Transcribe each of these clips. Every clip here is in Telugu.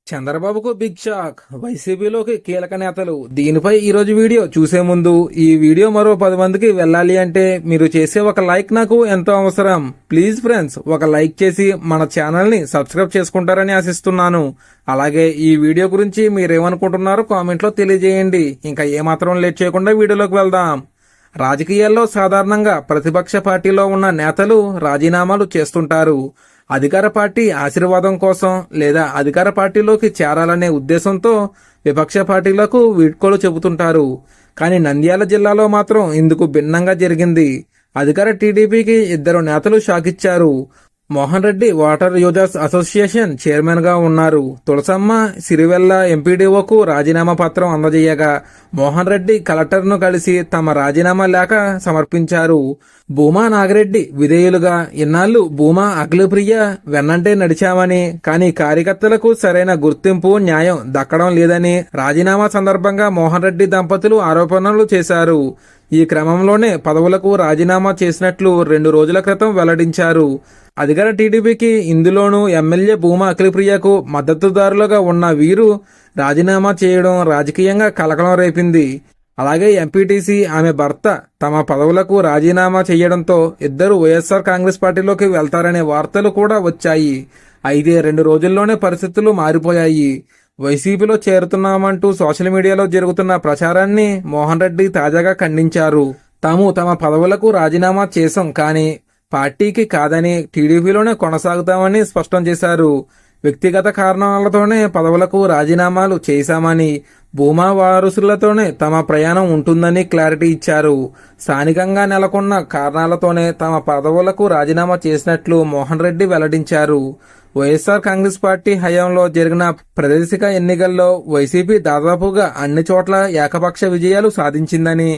చంద్రబాబుకు బిగ్ షాక్, వైసీపీలోకి కీలక నేతలు. దీనిపై ఈరోజు వీడియో చూసే ముందు ఈ వీడియో మరో 10 మందికి వెళ్ళాలి అంటే మీరు చేసే ఒక లైక్ నాకు ఎంతో అవసరం. ప్లీజ్ ఫ్రెండ్స్, ఒక లైక్ చేసి మన ఛానల్ ని సబ్స్క్రైబ్ చేసుకుంటారని ఆశిస్తున్నాను. అలాగే ఈ వీడియో గురించి మీరేమనుకుంటున్నారో కామెంట్ లో తెలియజేయండి. ఇంకా ఏమాత్రం లేట్ చేయకుండా వీడియోలోకి వెళ్దాం. రాజకీయాల్లో సాధారణంగా ప్రతిపక్ష పార్టీలో ఉన్న నేతలు రాజీనామాలు చేస్తుంటారు. అధికార పార్టీ ఆశీర్వాదం కోసం లేదా అధికార పార్టీలోకి చేరాలనే ఉద్దేశంతో విపక్ష పార్టీలకు వీడ్కోలు చెబుతుంటారు. కానీ నంద్యాల జిల్లాలో మాత్రం ఇందుకు భిన్నంగా జరిగింది. అధికార టీడీపీకి 2 నేతలు షాక్ ఇచ్చారు. Mohan Reddy water users association chairman గా ఉన్నారు. తులసమ్మ సిరివెల్ల ఎంపీడీఓకు రాజీనామా పత్రం అందజేయగా మోహన్ రెడ్డి కలెక్టర్ను కలిసి తమ రాజీనామా లేఖ సమర్పించారు. భూమా నాగిరెడ్డి విధేయులుగా ఇన్నాళ్లు భూమా అఖిలప్రియ వెన్నంటే నడిచామని, కానీ కార్యకర్తలకు సరైన గుర్తింపు న్యాయం దక్కడం లేదని రాజీనామా సందర్భంగా మోహన్ రెడ్డి దంపతులు ఆరోపణలు చేశారు. ఈ క్రమంలోనే పదవులకు రాజీనామా చేసినట్లు 2 రోజుల క్రితం వెల్లడించారు. అధికార టీడీపీకి ఇందులోనూ ఎమ్మెల్యే భూమా అఖిలప్రియకు మద్దతుదారులుగా ఉన్న వీరు రాజీనామా చేయడం రాజకీయంగా కలకలం రేపింది. అలాగే ఎంపీటీసీ ఆమె భర్త తమ పదవులకు రాజీనామా చేయడంతో ఇద్దరు వైఎస్ఆర్ కాంగ్రెస్ పార్టీలోకి వెళ్తారనే వార్తలు కూడా వచ్చాయి. అయితే 2 రోజుల్లోనే పరిస్థితులు మారిపోయాయి. వైసీపీలో చేరుతున్నామంటూ సోషల్ మీడియాలో జరుగుతున్న ప్రచారాన్ని మోహన్ రెడ్డి తాజాగా ఖండించారు. తాము తమ పదవులకు రాజీనామా చేశాం, కానీ పార్టీకి కాదని టీడీపీలోనే కొనసాగుతామని స్పష్టం చేశారు. వ్యక్తిగత కారణాలతోనే పదవులకు రాజీనామాలు చేశామని, భూమా వారసులతోనే తమ ప్రయాణం ఉంటుందని క్లారిటీ ఇచ్చారు. స్థానికంగా నెలకొన్న కారణాలతోనే తమ పదవులకు రాజీనామా చేసినట్లు మోహన్ రెడ్డి వెల్లడించారు. వైఎస్ఆర్ కాంగ్రెస్ పార్టీ హయాంలో జరిగిన ప్రాదేశిక ఎన్నికల్లో వైసీపీ దాదాపుగా అన్ని చోట్ల ఏకపక్ష విజయాలు సాధించిందని,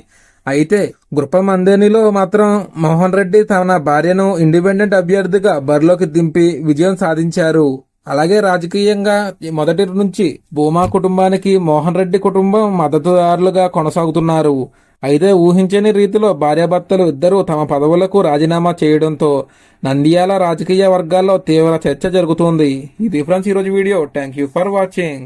అయితే గుర్రమందేనిలో మాత్రం మోహన్ రెడ్డి తన భార్యను ఇండిపెండెంట్ అభ్యర్థిగా బరిలోకి దింపి విజయం సాధించారు. అలాగే రాజకీయంగా మొదటి నుంచి భూమా కుటుంబానికి మోహన్ రెడ్డి కుటుంబం మద్దతుదారులుగా కొనసాగుతున్నారు. అయితే ఊహించని రీతిలో భార్యాభర్తలు ఇద్దరూ తమ పదవులకు రాజీనామా చేయడంతో నంద్యాల రాజకీయ వర్గాల్లో తీవ్ర చర్చ జరుగుతోంది. ఇది ఫ్రెండ్స్ ఈరోజు video. Thank you for watching.